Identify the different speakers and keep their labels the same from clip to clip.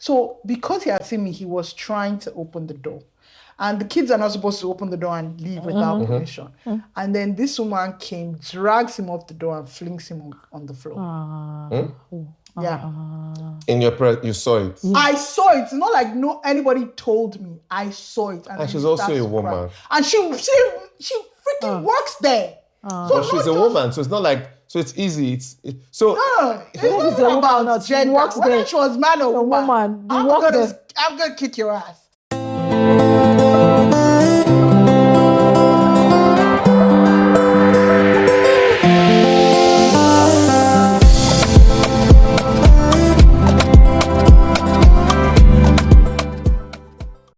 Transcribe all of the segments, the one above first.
Speaker 1: So because he had seen me, he was trying to open the door. And the kids are not supposed to open the door and leave without permission. And then this woman came, drags him off the door and flings him on the floor. Yeah.
Speaker 2: In your you saw it?
Speaker 1: Yeah. I saw it. It's not like anybody told me. I saw it.
Speaker 2: And she's also a woman.
Speaker 1: And she freaking works there.
Speaker 2: So she's a woman, so it's not like, so it's easy. It's
Speaker 1: not about gender. Whether she was man or woman, I'm gonna kick your ass.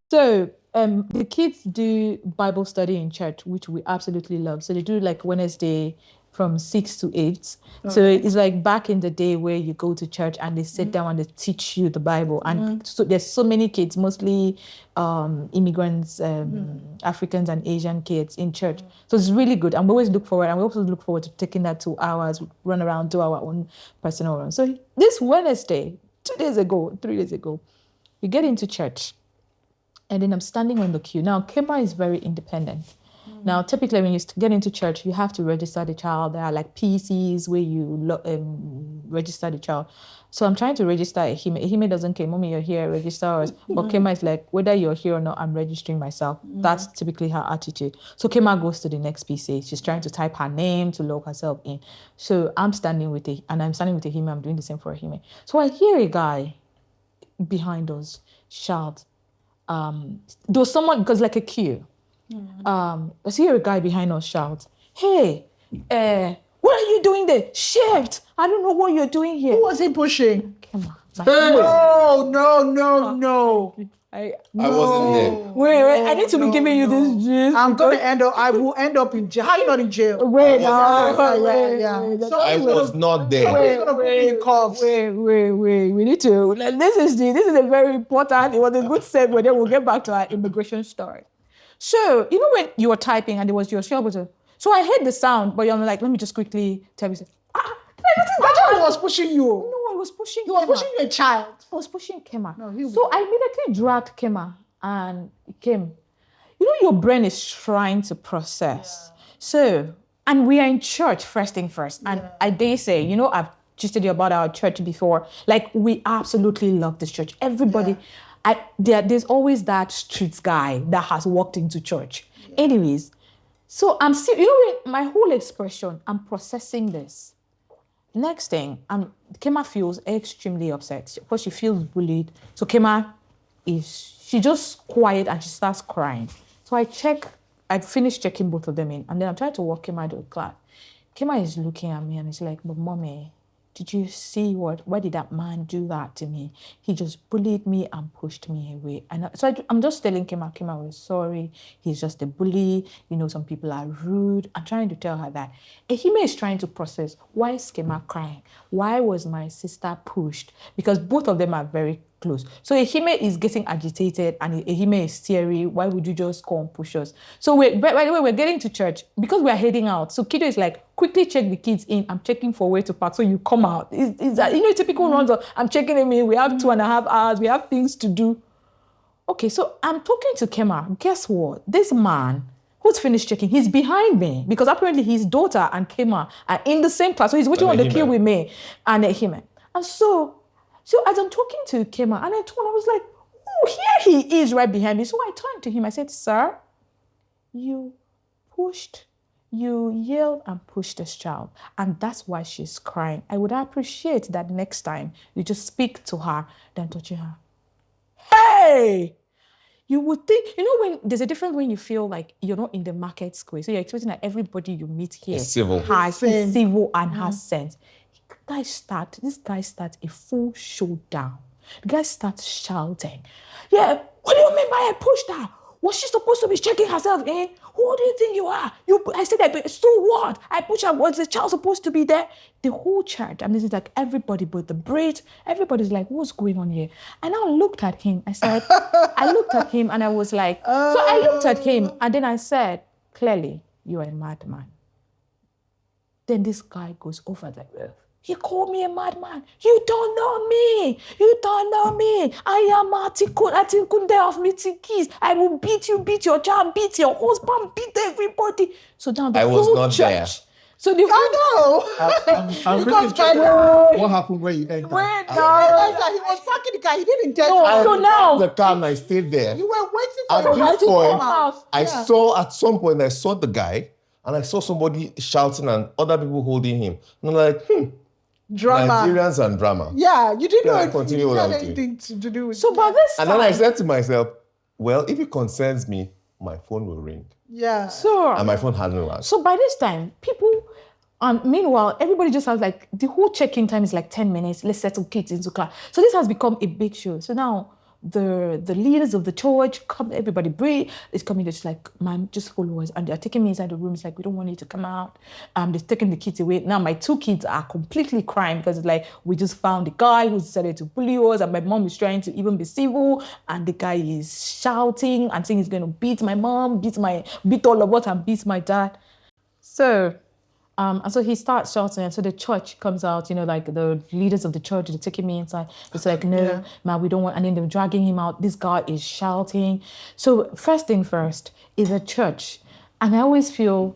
Speaker 3: So the kids do Bible study in church, which we absolutely love. So they do like Wednesday from 6 to 8. Okay. So it's like back in the day where you go to church and they sit down and they teach you the Bible. And so there's so many kids, mostly immigrants, Africans and Asian kids in church. So it's really good. And we always look forward. And we also look forward to taking that 2 hours, run around, do our own personal run. So this Wednesday, 3 days ago, we get into church. And then I'm standing on the queue. Now, Kemba is very independent. Now, typically, when you get into church, you have to register the child. There are like PCs where you register the child. So I'm trying to register Ehime. Ehime doesn't care. Mommy, you're here, register us. But Kemba is like, whether you're here or not, I'm registering myself. That's typically her attitude. So Kemba goes to the next PC. She's trying to type her name to log herself in. So I'm standing with Ehime. I'm doing the same for Ehime. So I hear a guy behind us shout, there was someone, because like a queue. I see a guy behind us shout, "Hey, what are you doing there? Shift! I don't know what you're doing here."
Speaker 1: Who was he pushing?
Speaker 3: Come on.
Speaker 1: No.
Speaker 2: I wasn't there.
Speaker 3: Wait, I need to be giving you this gist.
Speaker 1: I will end up in jail. How are you not in jail?
Speaker 3: Wait,
Speaker 1: yeah.
Speaker 2: I was not there.
Speaker 3: Wait. We need to. This is a very important. It was a good segue. Then we'll get back to our immigration story. So you know when you were typing and it was your shoulder button. So I heard the sound, but you're like, let me just quickly tell you.
Speaker 1: That child was pushing you.
Speaker 3: No, I was pushing.
Speaker 1: He was pushing a child.
Speaker 3: I was pushing Kema. So I immediately dragged Kema and it came. You know, your brain is trying to process. Yeah. So, and we are in church first thing first. And I dare say, you know, I've gisted you about our church before. Like, we absolutely love this church. Everybody, there's always that street guy that has walked into church. Yeah. Anyways, so I'm still, you know, my whole expression, I'm processing this. Next thing, Kema feels extremely upset because she feels bullied. So Kema she just quiet and she starts crying. So I finished checking both of them in, and then I'm trying to walk Kema to the class. Kema is looking at me and he's like, "But mommy, did you see why did that man do that to me? He just bullied me and pushed me away." And I'm just telling Kema, we're sorry. He's just a bully. You know, some people are rude. I'm trying to tell her that. Ehime is trying to process, why is Kema crying? Why was my sister pushed? Because both of them are very close. So Ehime is getting agitated and Ehime is teary. Why would you just come push us? So by the way, we're getting to church because we're heading out. So Kiddo is like, quickly check the kids in. I'm checking for where to park. So you come out. Is that, you know, typical runs of, I'm checking them in. We have 2.5 hours. We have things to do. Okay, so I'm talking to Kema. Guess what? This man who's finished checking, he's behind me because apparently his daughter and Kema are in the same class. So he's waiting on the queue with me and Ehime. And so as I'm talking to Kema, and I was like, oh, here he is right behind me. So I turned to him. I said, "Sir, you yelled and pushed this child, and that's why she's crying. I would appreciate that next time you just speak to her than touching her." Hey! You would think, you know, when there's a difference when you feel like you're not in the market square. So you're expecting that everybody you meet here is civil and has sense. This guy starts a full showdown. The guy starts shouting, "Yeah, what do you mean by I pushed her? Was she supposed to be checking herself in? Who do you think you are? I said that, so what? I pushed her. Was the child supposed to be there?" The whole church, and this is like everybody but the braids, everybody's like, "What's going on here?" And I looked at him. I looked at him and I was like, so I looked at him and then I said, "Clearly, you are a madman." Then this guy goes over the roof. He called me a madman. You don't know me. You don't know me. I am Atikunde of Mitikis. I will beat you, beat your child, beat your husband, beat everybody. So now the
Speaker 2: I was
Speaker 3: whole
Speaker 2: not
Speaker 3: church.
Speaker 2: there.
Speaker 3: So the whole
Speaker 1: I'm really interested. What happened when you entered?
Speaker 3: Wait,
Speaker 1: He
Speaker 3: no.
Speaker 1: was parking the car. He didn't tell
Speaker 3: No,
Speaker 1: you.
Speaker 3: so now
Speaker 2: The car and I stayed there.
Speaker 1: You were waiting for
Speaker 2: At
Speaker 1: your
Speaker 2: this
Speaker 1: wife to
Speaker 2: point,
Speaker 1: come out.
Speaker 2: I saw at some point I saw the guy and I saw somebody shouting and other people holding him. And I'm like,
Speaker 1: Drama.
Speaker 2: Nigerians and drama.
Speaker 1: Yeah, you didn't know
Speaker 2: I
Speaker 1: if
Speaker 2: continue
Speaker 1: it
Speaker 2: what I
Speaker 1: had
Speaker 2: was doing.
Speaker 1: anything to do with
Speaker 3: So by this
Speaker 2: And
Speaker 3: time,
Speaker 2: then I said to myself, well, if it concerns me, my phone will ring.
Speaker 1: Yeah.
Speaker 3: so
Speaker 2: And my phone hadn't rang.
Speaker 3: So by this time, people, meanwhile, everybody just has like, the whole check-in time is like 10 minutes. Let's settle kids into class. So this has become a big show. So now the leaders of the church come, everybody breathe. It's coming, just like, ma'am, just follow us. And they're taking me inside the room. It's like, we don't want you to come out. They're taking the kids away. Now my 2 kids are completely crying because it's like, we just found a guy who decided to bully us. And my mom is trying to even be civil. And the guy is shouting and saying he's going to beat my mom, beat all of us and beat my dad. So, and so he starts shouting, and so the church comes out, like the leaders of the church, they're taking me inside. It's like, no, man, we don't want, and then they're dragging him out. This guy is shouting. So first thing first is a church. And I always feel,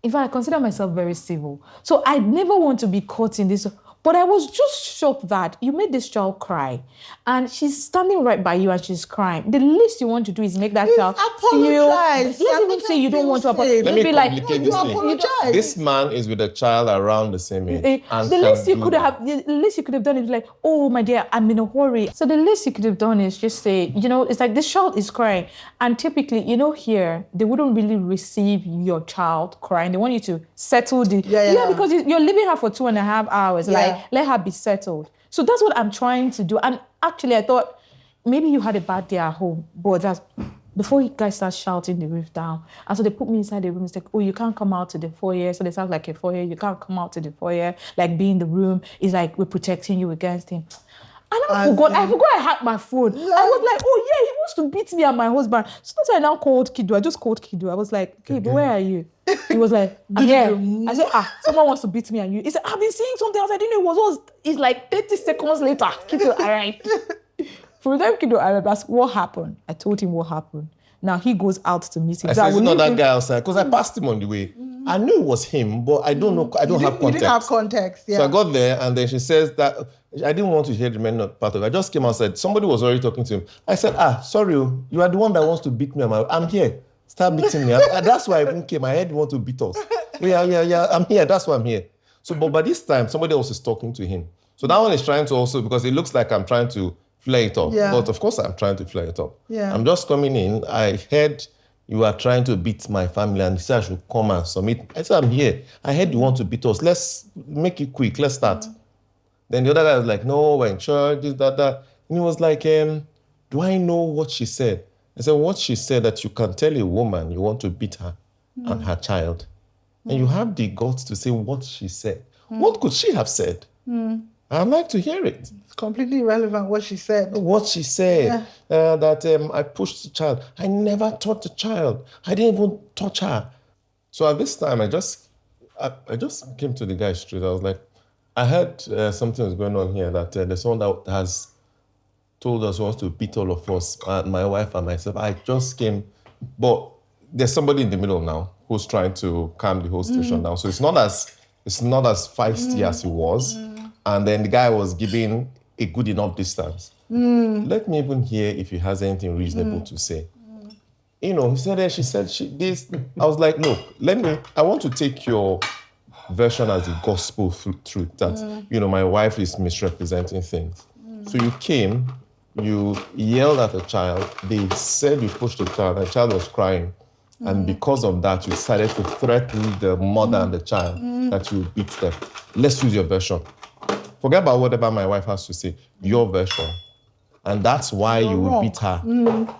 Speaker 3: in fact, I consider myself very civil. So I never want to be caught in this. But I was just shocked that you made this child cry. And she's standing right by you and she's crying. The least you want to do is make that child feel...
Speaker 1: apologize.
Speaker 3: Let's even say you don't want to apologize.
Speaker 2: Let me
Speaker 3: Be like,
Speaker 2: complicate
Speaker 1: you
Speaker 2: this thing.
Speaker 1: apologize.
Speaker 2: This man is with a child around the same age. And
Speaker 3: the least you
Speaker 2: can
Speaker 3: could
Speaker 2: do
Speaker 3: have, the least you could have done is like, oh my dear, I'm in a hurry. So the least you could have done is just say, it's like this child is crying. And typically, here, they wouldn't really receive your child crying. They want you to settle the...
Speaker 1: Yeah.
Speaker 3: Because you're leaving her for 2.5 hours.
Speaker 1: Yeah.
Speaker 3: Like, let her be settled. So that's what I'm trying to do. And actually, I thought maybe you had a bad day at home, but that's before you guys start shouting the roof down. And so they put me inside the room. It's like, oh, you can't come out to the foyer. So they sound like a foyer. You can't come out to the foyer. Like, be in the room. It's like, we're protecting you against him. And I forgot I had my phone. I was like, oh yeah, he wants to beat me and my husband. So that's why I now called Kiddo. I just called Kiddo. I was like, hey, but where are you? He was like, I'm here. I said, someone wants to beat me and you. He said, I've been seeing something else. I didn't know it was. It's like 30 seconds later, Kiddo arrived. For them, Kiddo arrived. I asked, what happened? I told him what happened. Now he goes out to meet him.
Speaker 2: I said, it's not that guy outside, because I passed him on the way. I knew it was him, but I don't know. I don't have context.
Speaker 1: You didn't have context, yeah.
Speaker 2: So I got there, and then she says that I didn't want to hear the remaining part of it. I just came out and said, somebody was already talking to him. I said, sorry, you are the one that wants to beat me. I'm here. Start beating me. That's why I even came. I heard you want to beat us. Yeah, I'm here. That's why I'm here. So, but by this time, somebody else is talking to him. So that one is trying to also, because it looks like I'm trying to flare it up.
Speaker 1: Yeah.
Speaker 2: But of course, I'm trying to flare it up.
Speaker 1: Yeah.
Speaker 2: I'm just coming in. I heard you are trying to beat my family and you said I should come and submit. I said, I'm here. I heard you want to beat us. Let's make it quick. Let's start. Then the other guy was like, no, we're in church, this, that. And he was like, do I know what she said? I said, what she said, that you can tell a woman you want to beat her and her child. And you have the guts to say what she said. What could she have said? I'd like to hear it.
Speaker 1: It's completely irrelevant what she said.
Speaker 2: What she said, that I pushed the child. I never taught the child. I didn't even touch her. So at this time, I just came to the guy straight. I was like, I heard something was going on here, that there's someone that has told us wants to beat all of us, my wife and myself. I just came, but there's somebody in the middle now who's trying to calm the whole situation down. So it's not as feisty as it was. And then the guy was giving a good enough distance. Let me even hear if he has anything reasonable to say. He said, she said this. I was like, look, I want to take your version as the gospel truth that, my wife is misrepresenting things. So you came, you yelled at a child, they said you pushed the child was crying. And because of that, you decided to threaten the mother and the child that you beat them. Let's use your version. Forget about whatever my wife has to say. Your version. And that's why you will beat her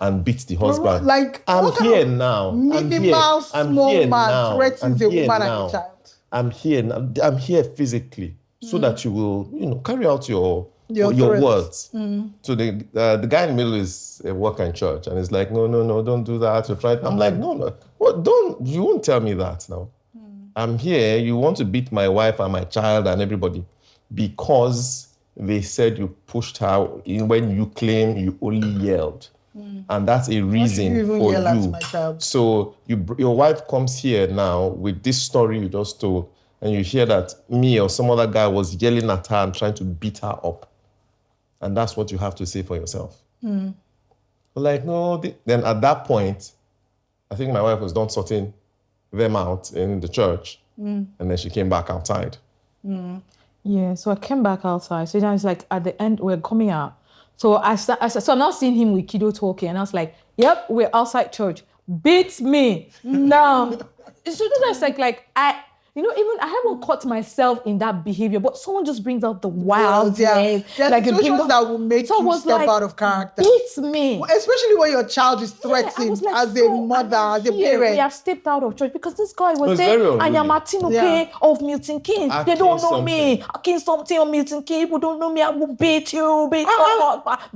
Speaker 2: and beat the husband.
Speaker 1: Like,
Speaker 2: I'm here now.
Speaker 1: Minimal small man threatens a woman and a child.
Speaker 2: I'm here now. I'm here physically so that you will, carry out your words. So the guy in the middle is a worker in church and he's like, no, don't do that. I'm like, no. What? You won't tell me that now. I'm here. You want to beat my wife and my child and everybody because they said you pushed her when you claim you only yelled. And that's a reason for
Speaker 1: yell at
Speaker 2: you.
Speaker 1: my child?
Speaker 2: So your wife comes here now with this story you just told, and you hear that me or some other guy was yelling at her and trying to beat her up. And that's what you have to say for yourself. Like, no. Then at that point, I think my wife was done sorting them out in the church. And then she came back outside.
Speaker 3: Yeah, so I came back outside. So then it's like at the end, we're coming out. So so I'm now seeing him with Kiddo talking, and I was like, yep, we're outside church. Beats me. Now, so that's like even I haven't caught myself in that behavior, but someone just brings out the wildness.
Speaker 1: There's
Speaker 3: like
Speaker 1: situations that will make you step out of character.
Speaker 3: Beats me.
Speaker 1: Especially when your child is threatened as a mother, as a parent.
Speaker 3: We have stepped out of church because this guy was
Speaker 2: it's
Speaker 3: there.
Speaker 2: very
Speaker 3: I am Martin of Milton Keynes. They don't know me. Akin something of Milton Keynes. People don't know me. I will beat you,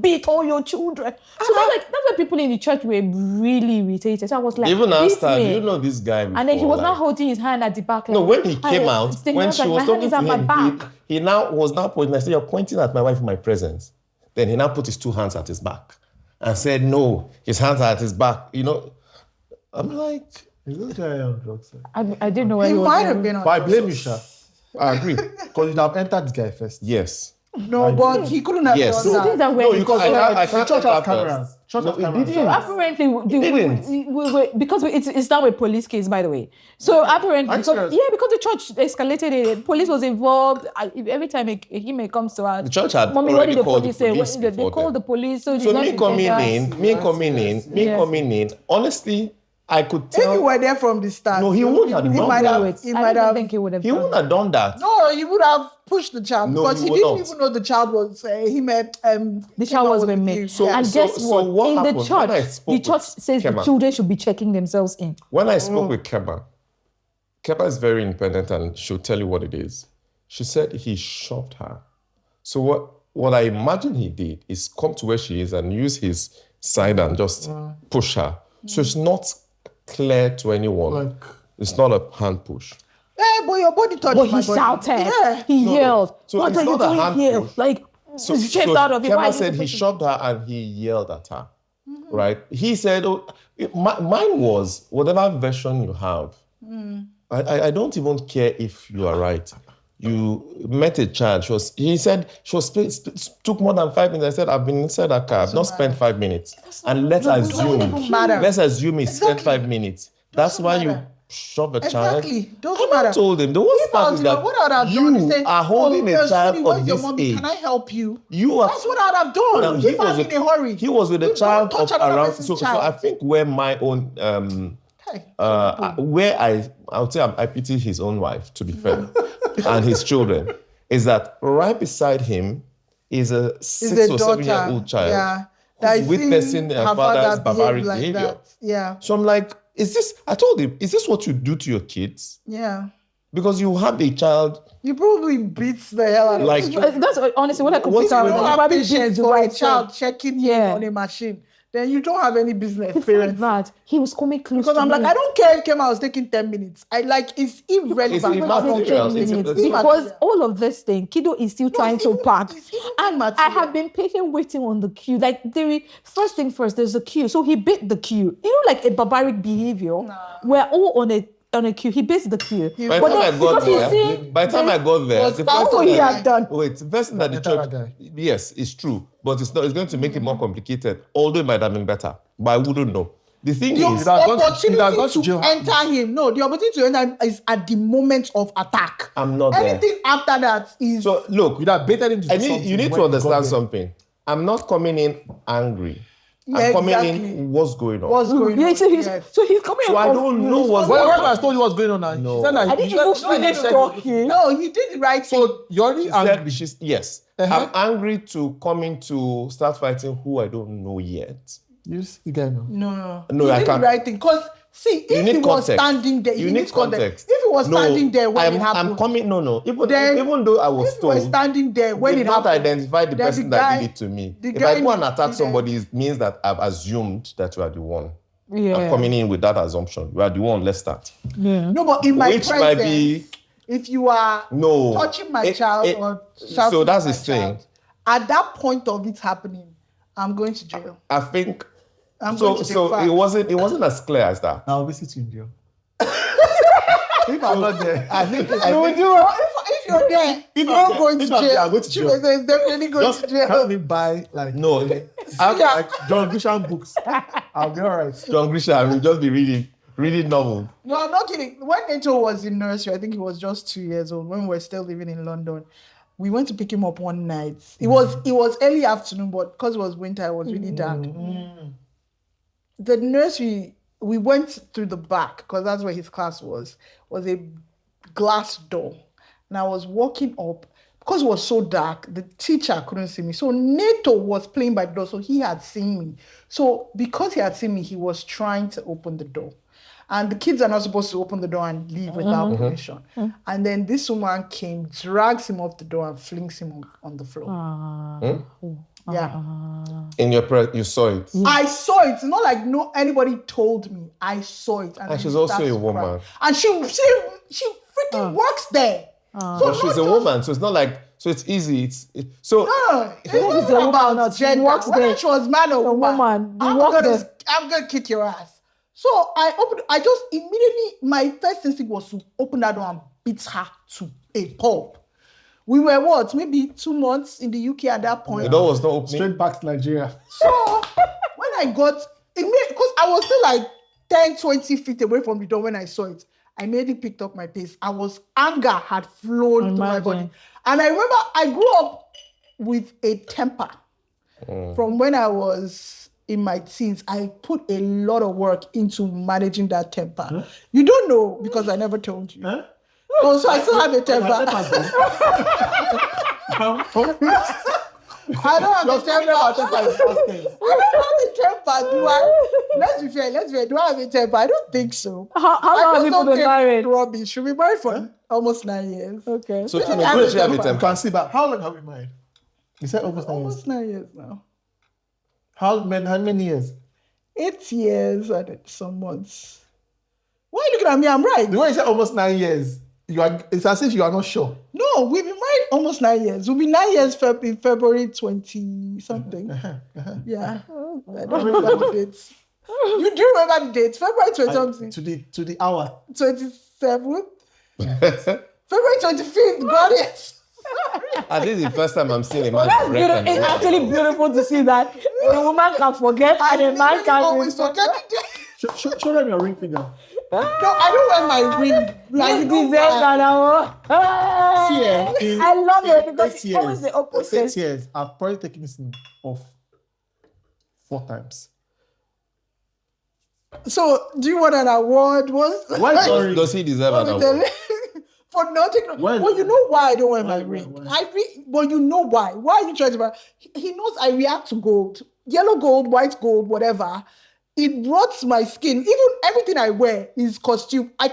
Speaker 3: beat all your children. So that's why people in the church were really irritated. So I was like,
Speaker 2: even asked her, do you know this guy before?
Speaker 3: And then he was not holding his hand at the back.
Speaker 2: No, when he came out, when she was talking to him, he was now pointing. I said, you're pointing at my wife in my presence. Then he now put his 2 hands at his back and said, no, his hands are at his back. I'm like,
Speaker 4: is this guy on drugs?
Speaker 3: I didn't know where he
Speaker 1: might have been on
Speaker 4: But I
Speaker 1: drugs.
Speaker 4: blame you, Sha. I agree. Because you'd have entered this guy first.
Speaker 2: yes.
Speaker 1: No, but he couldn't have
Speaker 2: Yes.
Speaker 1: done
Speaker 3: So
Speaker 1: that.
Speaker 3: things are
Speaker 4: No, because
Speaker 2: I
Speaker 4: the
Speaker 2: can't
Speaker 4: church
Speaker 2: enter
Speaker 4: has cameras.
Speaker 2: first.
Speaker 4: Church has
Speaker 2: No,
Speaker 4: cameras.
Speaker 2: it didn't.
Speaker 3: Apparently, because it's now a police case, by the way. So apparently, because the church escalated it, police was involved. Every time he may comes to us,
Speaker 2: The church had
Speaker 3: Mommy, what did
Speaker 2: already
Speaker 3: the
Speaker 2: called
Speaker 3: police
Speaker 2: the
Speaker 3: say?
Speaker 2: police
Speaker 3: They
Speaker 2: before
Speaker 3: called the
Speaker 2: then.
Speaker 3: police. So
Speaker 2: Me coming in. Honestly, I could tell.
Speaker 1: If you were there from the start,
Speaker 2: No, he wouldn't have done that.
Speaker 3: I don't think he would have.
Speaker 2: He wouldn't have done that.
Speaker 1: No, he would have pushed the child
Speaker 2: No,
Speaker 1: because
Speaker 2: he
Speaker 1: he
Speaker 2: would
Speaker 1: didn't
Speaker 2: not.
Speaker 1: even know the child was
Speaker 3: The child was being made.
Speaker 2: So-
Speaker 3: And guess
Speaker 2: so
Speaker 3: what?
Speaker 2: what
Speaker 3: In
Speaker 2: happened
Speaker 3: the
Speaker 2: when I
Speaker 3: church,
Speaker 2: spoke
Speaker 3: the church
Speaker 2: with
Speaker 3: says the
Speaker 2: Kema?
Speaker 3: children should be checking themselves in.
Speaker 2: When I spoke with Keba is very independent and she'll tell you what it is. She said he shoved her. So what I imagine he did is come to where she is and use his side and just push her. So it's not clear to anyone. It's not a hand push.
Speaker 1: But your body touched
Speaker 3: But
Speaker 1: my
Speaker 3: he
Speaker 1: body.
Speaker 3: shouted.
Speaker 1: Yeah.
Speaker 3: He yelled.
Speaker 2: So
Speaker 3: What
Speaker 2: it's
Speaker 3: are you
Speaker 2: not a
Speaker 3: doing
Speaker 2: hand
Speaker 3: here?
Speaker 2: push.
Speaker 3: Like,
Speaker 2: So
Speaker 3: chased out of it. Why
Speaker 2: Kema
Speaker 3: are
Speaker 2: said
Speaker 3: you
Speaker 2: he shoved her and he yelled at her. Right? He said, mine was whatever version you have. I don't even care if you are right. You met a child. He said she took more than 5 minutes. I said, I've been inside that car. I've not spent 5 minutes. And let's assume he spent 5 minutes. That's why you shove a child.
Speaker 1: Exactly. Doesn't matter.
Speaker 2: I told him the worst part is that
Speaker 1: what I would have done is say,
Speaker 2: you are holding a child
Speaker 1: where's
Speaker 2: of
Speaker 1: your
Speaker 2: this
Speaker 1: mommy?
Speaker 2: age.
Speaker 1: Can I help you?
Speaker 2: That's
Speaker 1: what I would have done.
Speaker 2: Now,
Speaker 1: If I'm in a hurry.
Speaker 2: He was with a
Speaker 1: You
Speaker 2: child
Speaker 1: don't
Speaker 2: of
Speaker 1: touch another
Speaker 2: around.
Speaker 1: person's
Speaker 2: So
Speaker 1: child.
Speaker 2: I think where my own where I would say I pity his own wife, to be fair, and his children, is that right beside him is a 6 or 7 year old child.
Speaker 1: Yeah. That
Speaker 2: who's witnessing her father's barbaric behavior.
Speaker 1: Yeah.
Speaker 2: So I'm like, I told him, is this what you do to your kids?
Speaker 1: Yeah.
Speaker 2: Because you have a child.
Speaker 1: You probably beat the hell out of
Speaker 2: Like,
Speaker 3: That's honestly what I could
Speaker 2: What's
Speaker 3: pick out.
Speaker 2: going on?
Speaker 1: You
Speaker 3: You
Speaker 1: don't have
Speaker 3: probably
Speaker 1: patience
Speaker 3: did
Speaker 1: for a
Speaker 3: right
Speaker 1: child checking
Speaker 3: Yeah.
Speaker 1: on a machine. Then you don't have any business,
Speaker 3: The fact
Speaker 1: parents.
Speaker 3: that he was coming close
Speaker 1: Because
Speaker 3: to
Speaker 1: I'm like,
Speaker 3: me.
Speaker 1: I don't care if Kema was taking 10 minutes.
Speaker 2: It's
Speaker 1: It's irrelevant.
Speaker 2: immaterial.
Speaker 3: Because all of this thing, Kiddo is still trying to pack.
Speaker 1: It's even
Speaker 3: And I
Speaker 1: immaterial.
Speaker 3: have been patient waiting on the queue. Like, first thing first, there's a queue. So he beat the queue. Like a barbaric behavior. We're all on a queue. He beats the queue.
Speaker 2: By the time I got there, the first thing
Speaker 3: he had done.
Speaker 2: Wait, the first thing that the church, yes, it's true, but it's going to make it more complicated. Although it might have been better, but I wouldn't know. The thing
Speaker 1: The
Speaker 2: is,
Speaker 1: opportunity to enter him. No, the opportunity to enter him is at the moment of attack.
Speaker 2: I'm not there.
Speaker 1: Anything after that is.
Speaker 2: So look,
Speaker 4: You'd have baited him to do something.
Speaker 2: you need
Speaker 4: when
Speaker 2: to
Speaker 4: he got
Speaker 2: understand
Speaker 4: there.
Speaker 2: something. I'm not coming in angry.
Speaker 1: Yeah,
Speaker 2: I'm coming
Speaker 1: exactly.
Speaker 2: in what's going on.
Speaker 1: What's going
Speaker 3: Yeah,
Speaker 1: on?
Speaker 3: so he's
Speaker 1: Yes.
Speaker 3: coming
Speaker 2: So I don't know what's
Speaker 4: When
Speaker 2: going on.
Speaker 4: I told you what's going on now,
Speaker 2: No.
Speaker 4: she said that
Speaker 3: I didn't even finish talking.
Speaker 1: No, he did the right thing.
Speaker 4: So you're already angry.
Speaker 2: Yes.
Speaker 4: Uh-huh.
Speaker 2: I'm angry to coming to start fighting who I don't know yet.
Speaker 4: You see the guy now.
Speaker 1: No,
Speaker 2: I
Speaker 1: he did
Speaker 2: can't.
Speaker 1: the right thing. Because, see, if
Speaker 2: need
Speaker 1: he was
Speaker 2: context.
Speaker 1: standing there,
Speaker 2: You
Speaker 1: he
Speaker 2: need
Speaker 1: needs context.
Speaker 2: context.
Speaker 1: If he was standing there when it happened.
Speaker 2: I'm coming. No.
Speaker 1: Then,
Speaker 2: Even though I was
Speaker 1: if he was
Speaker 2: told,
Speaker 1: standing there when
Speaker 2: did
Speaker 1: it
Speaker 2: not
Speaker 1: happened.
Speaker 2: identify the
Speaker 1: then
Speaker 2: person
Speaker 1: the
Speaker 2: that
Speaker 1: guy-
Speaker 2: did it to me.
Speaker 1: the
Speaker 2: If
Speaker 1: guy
Speaker 2: I go and
Speaker 1: needs to
Speaker 2: attack
Speaker 1: be
Speaker 2: somebody, it means that I've assumed that you are the one. I'm coming in with that assumption. You are the one, let's start.
Speaker 1: No, but in my
Speaker 2: Which
Speaker 1: presence,
Speaker 2: might be...
Speaker 1: if you are touching my child or shouting
Speaker 2: so that's
Speaker 1: at my
Speaker 2: his thing.
Speaker 1: child, at that point of it happening, I'm going to jail.
Speaker 2: I think...
Speaker 1: I'm going to jail.
Speaker 2: So it wasn't as clear as that.
Speaker 4: I'll visit you in jail. If I'm not there, I think
Speaker 1: If you're there, if you're going to jail,
Speaker 4: I'll go to jail.
Speaker 1: Chibueze is definitely going
Speaker 4: Just
Speaker 1: to jail.
Speaker 4: help me buy like John Grisham books. I'll be alright.
Speaker 2: John Grisham will just be reading novel.
Speaker 1: No, I'm not kidding. When Neto was in nursery, I think he was just 2 years old when we were still living in London. We went to pick him up one night. It was early afternoon, but because it was winter, it was really dark. The nursery, we went through the back because that's where his class was a glass door. And I was walking up. Because it was so dark, the teacher couldn't see me. So Neto was playing by the door, so he had seen me. So because he had seen me, he was trying to open the door. And the kids are not supposed to open the door and leave without permission. And then this woman came, drags him off the door and flings him on the floor. Yeah.
Speaker 2: In your you saw it.
Speaker 1: I saw it. It's not like anybody told me. I saw it.
Speaker 2: And she's also a woman.
Speaker 1: And she freaking works there.
Speaker 2: So she's a woman, so it's not like, so it's easy. It's
Speaker 1: it's a woman about gender. Whether she was man or woman, I'm gonna kick your ass. So I just immediately, my first instinct was to open that door and beat her to a pulp. We were maybe 2 months in the UK at that point.
Speaker 2: The door was not opening.
Speaker 4: Straight back to Nigeria.
Speaker 1: So when I got it, because I was still like 10, 20 feet away from the door when I saw it, I immediately picked up my pace. Anger had flown to my body. And I remember I grew up with a temper. From when I was in my teens, I put a lot of work into managing that temper. You don't know because I never told you. Oh, so I still have a temper. I don't have a temper. I don't have a temper. Do I? Let's be fair. Do I have a temper? I don't think so.
Speaker 3: How long have you been married?
Speaker 1: Rubbish. Should be married for almost 9 years.
Speaker 3: Okay.
Speaker 2: So you have a temper.
Speaker 4: Can see back. How long have we married? You said almost 9 years.
Speaker 1: Almost 9 years now.
Speaker 4: How many years?
Speaker 1: 8 years and some months. Why are you looking at me? I'm right.
Speaker 4: The way you said almost 9 years, it's as if you are not sure.
Speaker 1: No, we've been married almost 9 years. We'll be 9 years in February 20 something. Yeah. I don't remember the dates. You do remember the dates? February 20 something.
Speaker 4: To the hour.
Speaker 1: 27th. February 25th. Got it.
Speaker 2: And this is the first time I'm seeing a man.
Speaker 3: It's actually beautiful to see that a woman can forget and a man can
Speaker 1: always forget the date.
Speaker 4: Show them your ring finger.
Speaker 1: No, I don't wear my ring.
Speaker 3: I love it because it's always the opposite.
Speaker 4: 8 years, I've probably taken this thing off 4 times.
Speaker 1: So, do you want an award?
Speaker 4: Why
Speaker 2: does he deserve an award?
Speaker 1: For not taking. Well, you know why I don't wear my ring. Well, you know why. Why are you trying to? He knows I react to gold, yellow gold, white gold, whatever. It rots my skin. Even everything I wear is costume. I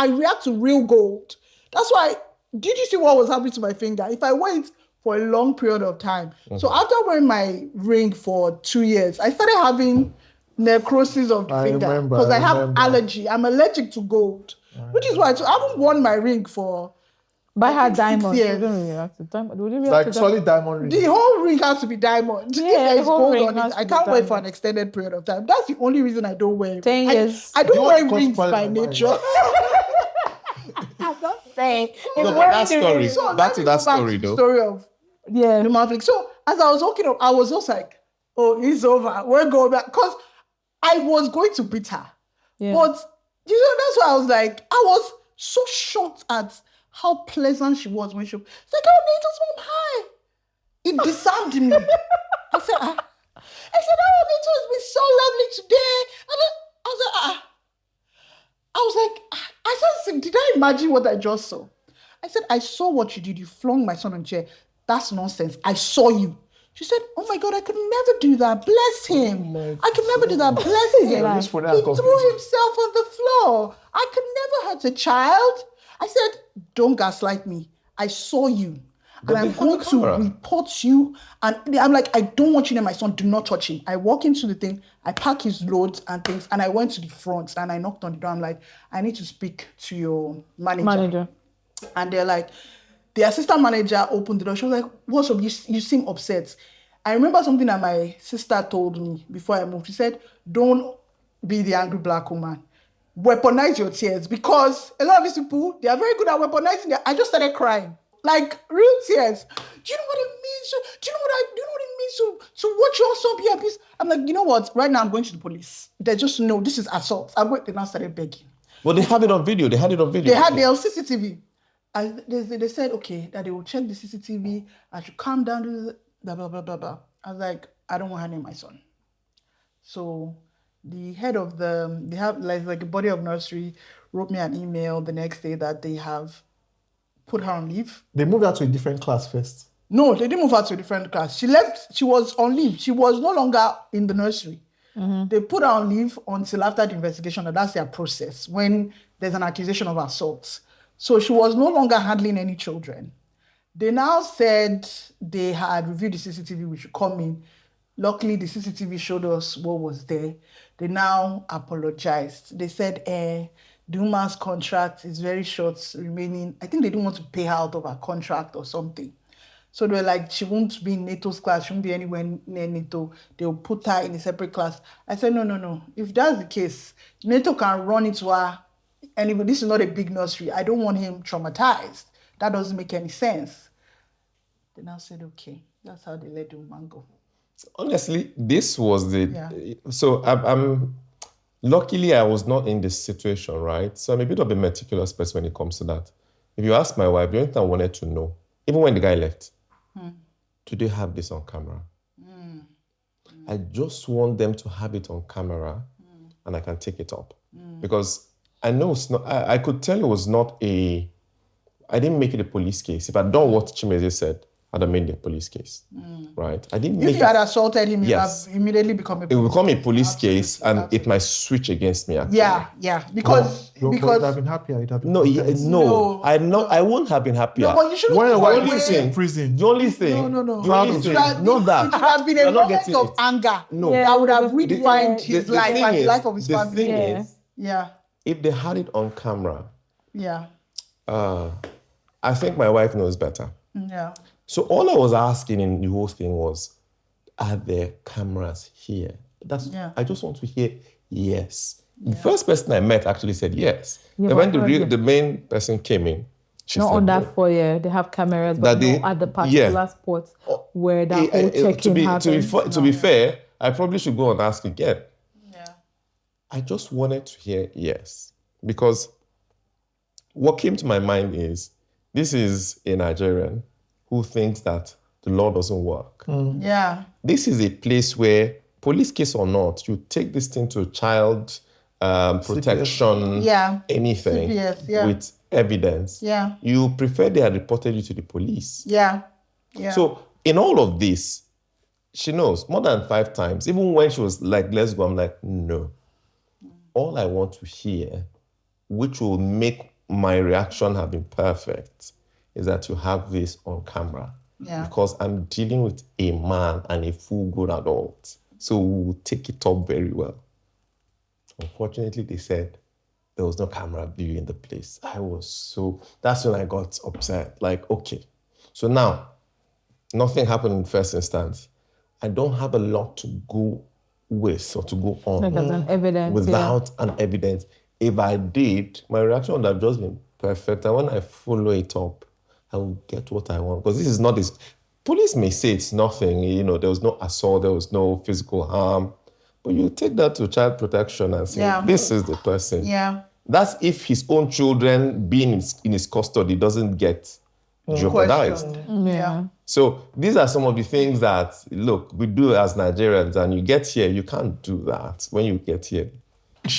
Speaker 1: react to real gold. That's why, did you see what was happening to my finger? If I wait for a long period of time. So after wearing my ring for 2 years, I started having necrosis of the finger because I have allergy. I'm allergic to gold, which is why I haven't worn my ring for
Speaker 3: Buy her diamond.
Speaker 1: Yes.
Speaker 3: You don't react to diamond. Would you react
Speaker 4: Like
Speaker 3: to
Speaker 4: solid diamond ring.
Speaker 1: The whole ring has to be diamond.
Speaker 3: Yeah,
Speaker 1: If there's
Speaker 3: the whole
Speaker 1: gold
Speaker 3: ring
Speaker 1: on
Speaker 3: has
Speaker 1: it,
Speaker 3: to
Speaker 1: I
Speaker 3: be
Speaker 1: can't wear it for
Speaker 3: diamond.
Speaker 1: an extended period of time. That's the only reason I don't wear it.
Speaker 3: 10 years.
Speaker 1: I don't
Speaker 4: You
Speaker 1: wear
Speaker 4: want to
Speaker 1: rings
Speaker 4: cause
Speaker 1: by
Speaker 4: problem,
Speaker 1: nature.
Speaker 3: I'm not saying.
Speaker 2: No, but that story.
Speaker 1: So
Speaker 2: Back to
Speaker 1: let me
Speaker 2: that
Speaker 1: go back
Speaker 2: story,
Speaker 1: to the
Speaker 2: though.
Speaker 1: story of
Speaker 3: Yeah.
Speaker 1: the monthly. So as I was walking up, I was just like, oh, it's over. We're going back. Because I was going to beat her.
Speaker 3: Yeah.
Speaker 1: But, that's why I was like, I was so shocked at how pleasant she was when she was like, oh, Nature's mom, hi. It disarmed me. I said, oh, Nature has been so lovely today. And then I was like, I started saying, did I imagine what I just saw? I said, I saw what you did. You flung my son on a chair. That's nonsense. I saw you. She said, oh my God, I could never do that. Bless him. I could never do that. Bless him. He threw himself on the floor. I could never hurt a child. I said, don't gaslight me. I saw you.
Speaker 2: But
Speaker 1: and
Speaker 2: they
Speaker 1: I'm
Speaker 2: have
Speaker 1: going
Speaker 2: a
Speaker 1: to
Speaker 2: camera.
Speaker 1: report you. And I'm like, I don't want you near my son. Do not touch him. I walk into the thing. I pack his loads and things. And I went to the front and I knocked on the door. I'm like, I need to speak to your manager. And they're like, the assistant manager opened the door. She was like, what's up? You seem upset. I remember something that my sister told me before I moved. She said, don't be the angry black woman. Weaponize your tears, because a lot of these people, they are very good at weaponizing their. I just started crying, like real tears. Do you know what it means? Do you know what it means to watch your son be abused? I'm like, you know what? Right now I'm going to the police. They just know this is assault. They now started begging.
Speaker 2: Well, they have it on video. They had it on video.
Speaker 1: They had their CCTV. And they said, okay, that they will check the CCTV. I should calm down, blah, blah, blah, blah, blah. I was like, I don't want her near my son. So the head of they have like a body of nursery wrote me an email the next day that they have put her on leave.
Speaker 4: They moved her to a different class first.
Speaker 1: No, they didn't move her to a different class. She left, she was on leave. She was no longer in the nursery. They put her on leave until after the investigation, and that's their process, when there's an accusation of assault. So she was no longer handling any children. They now said they had reviewed the CCTV, we should come in. Luckily, the CCTV showed us what was there. They now apologized. They said, the woman's contract is very short remaining. I think they didn't want to pay her out of her contract or something. So they were like, she won't be in NATO's class, she won't be anywhere near NATO. They'll put her in a separate class. I said, no. If that's the case, NATO can run into her. Anyway, this is not a big nursery. I don't want him traumatized. That doesn't make any sense. They now said, okay, that's how they let the woman go.
Speaker 2: Honestly, this was so I'm luckily I was not in this situation, right? So I'm a bit of a meticulous person when it comes to that. If you ask my wife, the only thing I wanted to know, even when the guy left, do they have this on camera? I just want them to have it on camera and I can take it up. Because I know it's not, I could tell it was not I didn't make it a police case. If I'd done what Chimeze said, I'd have made it a police case, right? I didn't make
Speaker 1: If you had assaulted him,
Speaker 2: Yes.
Speaker 1: it would have immediately become a police
Speaker 2: it will become a
Speaker 1: case.
Speaker 2: police
Speaker 1: Absolutely,
Speaker 2: case and
Speaker 1: absolutely.
Speaker 2: it might switch against me, actually.
Speaker 1: Yeah, because
Speaker 4: But you'd have been happier. You'd have been
Speaker 2: No,
Speaker 1: No,
Speaker 2: I won't have been happier.
Speaker 1: No, but you shouldn't.
Speaker 4: Why
Speaker 2: The
Speaker 4: are
Speaker 2: only
Speaker 4: you
Speaker 2: thing-
Speaker 4: in prison?
Speaker 2: The only thing.
Speaker 1: No.
Speaker 2: The only
Speaker 1: It
Speaker 2: thing.
Speaker 1: should have
Speaker 2: Not
Speaker 1: been-
Speaker 2: that.
Speaker 1: It should have been a
Speaker 2: You're not
Speaker 1: moment
Speaker 2: getting
Speaker 1: of
Speaker 2: it.
Speaker 1: anger.
Speaker 2: No.
Speaker 1: That would have
Speaker 2: The
Speaker 1: redefined
Speaker 2: thing-
Speaker 1: his
Speaker 2: the
Speaker 1: life
Speaker 2: thing
Speaker 1: and the
Speaker 2: is-
Speaker 1: life of his
Speaker 2: the
Speaker 1: family.
Speaker 2: thing
Speaker 3: Yeah.
Speaker 2: is,
Speaker 1: Yeah.
Speaker 2: if they had it on camera,
Speaker 1: Yeah.
Speaker 2: I think my wife knows better.
Speaker 1: Yeah.
Speaker 2: So all I was asking in the whole thing was, are there cameras here?
Speaker 1: Yeah.
Speaker 2: I just want to hear yes. The first person I met actually said yes.
Speaker 3: Yeah,
Speaker 2: And when
Speaker 3: but-
Speaker 2: the main person came in, she
Speaker 3: Not
Speaker 2: said
Speaker 3: on
Speaker 2: no.
Speaker 3: that foyer, they have cameras, but
Speaker 2: That they-
Speaker 3: not at the particular
Speaker 2: yeah.
Speaker 3: spot where that whole
Speaker 2: To
Speaker 3: check-in happens.
Speaker 2: be fair, I probably should go and ask again.
Speaker 1: Yeah.
Speaker 2: I just wanted to hear yes. Because what came to my mind is, this is a Nigerian who thinks that the law doesn't work.
Speaker 1: Yeah.
Speaker 2: This is a place where, police case or not, you take this thing to child protection,
Speaker 1: Yeah.
Speaker 2: anything,
Speaker 1: CPS, yeah.
Speaker 2: with evidence.
Speaker 1: Yeah.
Speaker 2: You prefer they had reported you to the police.
Speaker 1: Yeah. Yeah.
Speaker 2: So in all of this, she knows more than 5 times. Even when she was like, let's go, I'm like, no. All I want to hear, which will make my reaction have been perfect, is that you have this on camera.
Speaker 1: Yeah.
Speaker 2: Because I'm dealing with a man and a full-grown adult. So we will take it up very well. Unfortunately, they said there was no camera view in the place. That's when I got upset. Like, okay. So now, nothing happened in the first instance. I don't have a lot to go with or to go on
Speaker 3: Like as an evidence.
Speaker 2: without an evidence. If I did, my reaction would have just been perfect. And when I follow it up, I will get what I want. Because this is not this. Police may say it's nothing, there was no assault, there was no physical harm. But you take that to child protection and say, this is the person.
Speaker 1: Yeah.
Speaker 2: That's if his own children being in his custody doesn't get jeopardized.
Speaker 1: Questioned.
Speaker 3: Yeah.
Speaker 2: So these are some of the things that, look, we do as Nigerians, and you get here, you can't do that when you get here.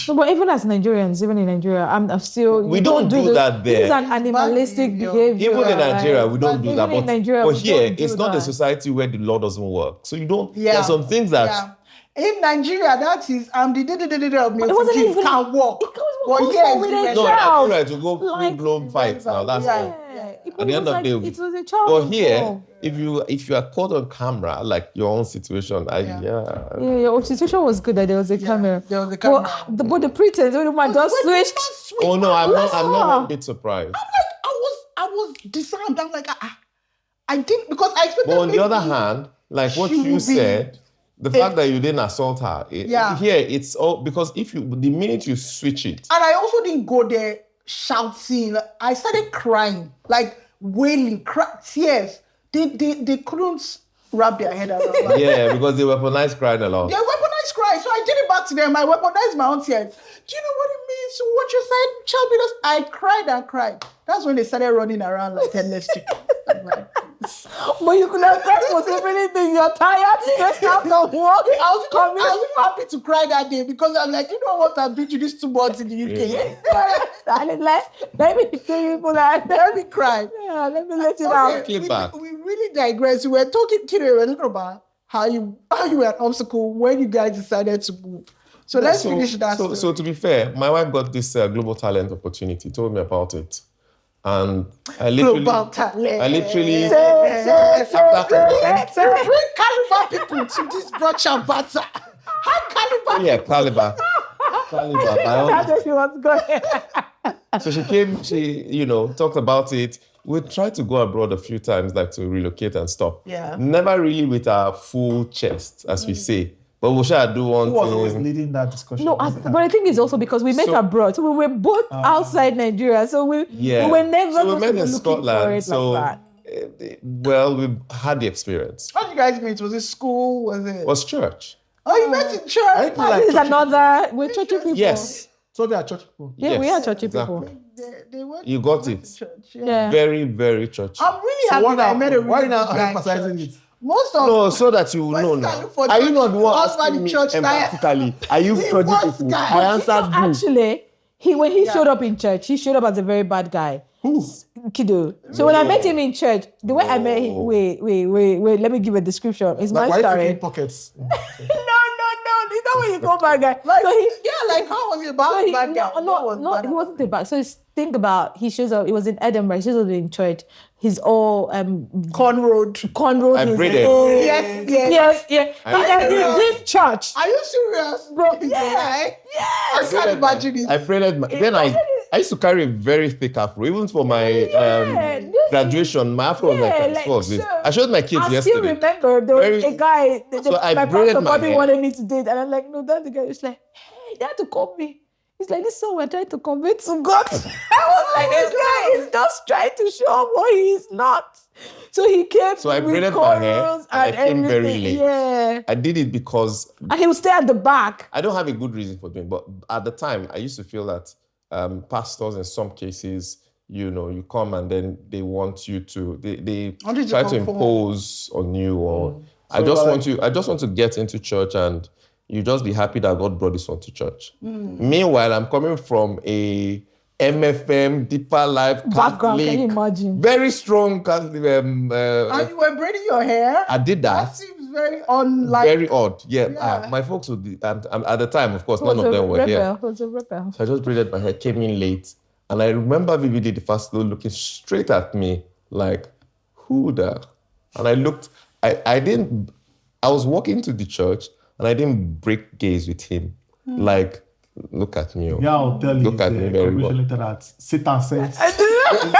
Speaker 3: No, but even as Nigerians, even in Nigeria, I'm still.
Speaker 2: We don't do that there.
Speaker 3: This is an animalistic behavior.
Speaker 2: Even in Nigeria,
Speaker 3: right?
Speaker 2: we don't do that.
Speaker 3: Even in Nigeria,
Speaker 2: but
Speaker 3: we
Speaker 2: here,
Speaker 3: don't do
Speaker 2: it's not a
Speaker 3: that.
Speaker 2: society where the law doesn't work. So you don't,
Speaker 1: Yeah.
Speaker 2: there are some things that,
Speaker 1: Yeah. In Nigeria, that is the of milk
Speaker 3: It wasn't
Speaker 1: kids
Speaker 3: even-
Speaker 1: can't walk.
Speaker 3: It was
Speaker 1: But
Speaker 3: also
Speaker 1: yes,
Speaker 3: with
Speaker 1: you
Speaker 3: a
Speaker 1: were-
Speaker 2: No,
Speaker 3: child.
Speaker 2: I feel like to go
Speaker 3: Like-
Speaker 2: full-blown fight now. That's
Speaker 1: Yeah.
Speaker 2: all.
Speaker 3: It
Speaker 2: At the end
Speaker 3: was
Speaker 2: of
Speaker 3: like,
Speaker 2: the day,
Speaker 3: it was a child.
Speaker 2: But here,
Speaker 3: involved.
Speaker 2: if you are caught on camera, like your own situation,
Speaker 3: Yeah, your situation was good that there was a camera.
Speaker 1: there was a camera.
Speaker 3: But the pretense, when the man just
Speaker 1: When the
Speaker 3: switched.
Speaker 1: man switched,
Speaker 2: Oh no, I'm not
Speaker 3: saw.
Speaker 2: a bit surprised.
Speaker 1: I was disarmed. I'm like, I didn't, because I expected.
Speaker 2: But on the
Speaker 1: maybe-
Speaker 2: other hand, like what
Speaker 1: she
Speaker 2: you
Speaker 1: will be-
Speaker 2: said, the fact that you didn't assault her,
Speaker 1: Yeah.
Speaker 2: here it's all because the minute you switch it,
Speaker 1: And I also didn't go there shouting. I started crying, like wailing, tears. They couldn't wrap their head around. Like,
Speaker 2: yeah, because they weaponized crying a lot.
Speaker 1: they weaponized crying, so I did it back to them. I weaponized my own tears. Do you know what it means? So what you said, child abuse? I cried and cried. That's when they started running around like headless chickens. I'm like,
Speaker 3: But you could have cried for so many things. You're tired, stressed out, not work.
Speaker 1: I was happy to cry that day because I'm like, you know what? I've been to these 2 months in the UK.
Speaker 3: Darling, let me tell you people that.
Speaker 1: Let me cry.
Speaker 3: Yeah, let me let it out.
Speaker 2: Clip back.
Speaker 1: We really digress. We were talking, Kiddo, we were talking about how you were an obstacle when you guys decided to move. So let's finish that.
Speaker 2: So to be fair, my wife got this global talent opportunity, told me about it. And I literally,
Speaker 1: Global talent.
Speaker 2: I literally,
Speaker 1: Bring Caliber people to this Brunch and Banter. How Caliber?
Speaker 2: yeah, Caliber.
Speaker 3: That's where she was going.
Speaker 2: So she came, talked about it. We tried to go abroad a few times, like to relocate and stuff.
Speaker 1: Yeah.
Speaker 2: Never really with our full chest, as we say. But we shall do one
Speaker 4: Who was always
Speaker 2: thing.
Speaker 4: leading that discussion?
Speaker 3: No, but I think it's also because we met
Speaker 2: So-
Speaker 3: abroad. So we were both outside Nigeria. So we were never
Speaker 2: So we met in
Speaker 3: looking for
Speaker 2: Scotland.
Speaker 3: it
Speaker 2: So,
Speaker 3: like that.
Speaker 2: well, we had the experience.
Speaker 1: How did you guys meet? Was it school? Was it?
Speaker 2: It was church.
Speaker 1: Oh, you met in church.
Speaker 4: I think like
Speaker 3: This is another, we're churchy people.
Speaker 2: Yes.
Speaker 4: so they are church people.
Speaker 3: Yeah, we
Speaker 2: Yes,
Speaker 3: are churchy
Speaker 2: exactly.
Speaker 3: people.
Speaker 1: They went
Speaker 2: You got
Speaker 1: to
Speaker 2: it.
Speaker 1: church.
Speaker 3: Yeah.
Speaker 2: Very, very churchy.
Speaker 1: I'm really
Speaker 4: So
Speaker 1: happy
Speaker 4: why
Speaker 1: that I
Speaker 4: now?
Speaker 1: met a
Speaker 4: Why
Speaker 1: really
Speaker 4: now
Speaker 1: good guy in
Speaker 4: emphasizing
Speaker 1: church.
Speaker 4: it?
Speaker 1: Most of
Speaker 2: No, so that you
Speaker 1: When
Speaker 2: know
Speaker 1: you
Speaker 2: now.
Speaker 1: look for
Speaker 2: Are you not the one
Speaker 1: husband
Speaker 2: asking
Speaker 1: in
Speaker 2: me
Speaker 1: church guy?
Speaker 2: emphatically? Are you
Speaker 1: He
Speaker 2: churchy
Speaker 1: was
Speaker 2: people?
Speaker 1: guy.
Speaker 2: I answered you.
Speaker 3: Actually, when he showed up in church, he showed up as a very bad guy.
Speaker 4: Who?
Speaker 3: Kiddo. So when I met him in church, the way I met him, wait, let me give a description. It's
Speaker 4: Like,
Speaker 3: my
Speaker 4: why are you
Speaker 3: story.
Speaker 4: picking pockets?
Speaker 3: No. It's not when you go bad guy.
Speaker 1: like,
Speaker 3: so he,
Speaker 1: like how was he about
Speaker 3: so
Speaker 1: bad guy? What was
Speaker 3: no,
Speaker 1: bad
Speaker 3: he
Speaker 1: about-
Speaker 3: wasn't a bad. So think about, he shows up, it was in Edinburgh, he shows up in church. He's all
Speaker 1: Conroad.
Speaker 3: cornrowed.
Speaker 2: I
Speaker 3: his
Speaker 2: braided.
Speaker 3: hair.
Speaker 1: Yes.
Speaker 3: And then he did church.
Speaker 1: Are you serious?
Speaker 3: Bro,
Speaker 1: I can't imagine it.
Speaker 2: I braided then I used to carry a very thick afro, even for my graduation. My afro was like this. I showed my kids
Speaker 3: I still
Speaker 2: yesterday.
Speaker 3: remember there was
Speaker 2: Very-
Speaker 3: a guy,
Speaker 2: So I
Speaker 3: my
Speaker 2: braided
Speaker 3: pastor
Speaker 2: my
Speaker 3: probably
Speaker 2: hair.
Speaker 3: wanted me to date, and I'm like, no, that's the guy. He's like, hey, they had to call me. He's like, this is we're trying to convert to God. I was like, this guy is just trying to show up what he's not. So he came
Speaker 2: So I
Speaker 3: with
Speaker 2: braided my hair,
Speaker 3: cornrows
Speaker 2: and I came very
Speaker 3: everything.
Speaker 2: late.
Speaker 3: Yeah.
Speaker 2: I did it because
Speaker 3: And he would stay at the back.
Speaker 2: I don't have a good reason for doing it, but at the time, I used to feel that pastors, in some cases, you come and then they want you to, they
Speaker 1: Want you to
Speaker 2: try to
Speaker 1: conform.
Speaker 2: impose on you, or I
Speaker 4: So
Speaker 2: just want to get into church and you just be happy that God brought this one to church.
Speaker 1: Mm.
Speaker 2: Meanwhile, I'm coming from a MFM, deeper life,
Speaker 3: Background, can you
Speaker 2: Catholic,
Speaker 3: imagine?
Speaker 2: very strong Catholic.
Speaker 1: And you were braiding your hair?
Speaker 2: I did
Speaker 1: That
Speaker 2: that.
Speaker 1: seems very unlike.
Speaker 2: Very odd. Yeah.
Speaker 1: Yeah.
Speaker 2: My folks would be, and at the time, of course,
Speaker 3: He
Speaker 2: none
Speaker 3: was
Speaker 2: of
Speaker 3: a
Speaker 2: them were here.
Speaker 3: rebel. He was a rebel.
Speaker 2: So I just braided my hair, came in late. And I remember vividly the first girl looking straight at me, like, who the? And I looked, I was walking to the church and I didn't break gaze with him. Like, look at me.
Speaker 4: Yeah, I'll tell you.
Speaker 2: Look at me very well.
Speaker 4: Later that Satan sent.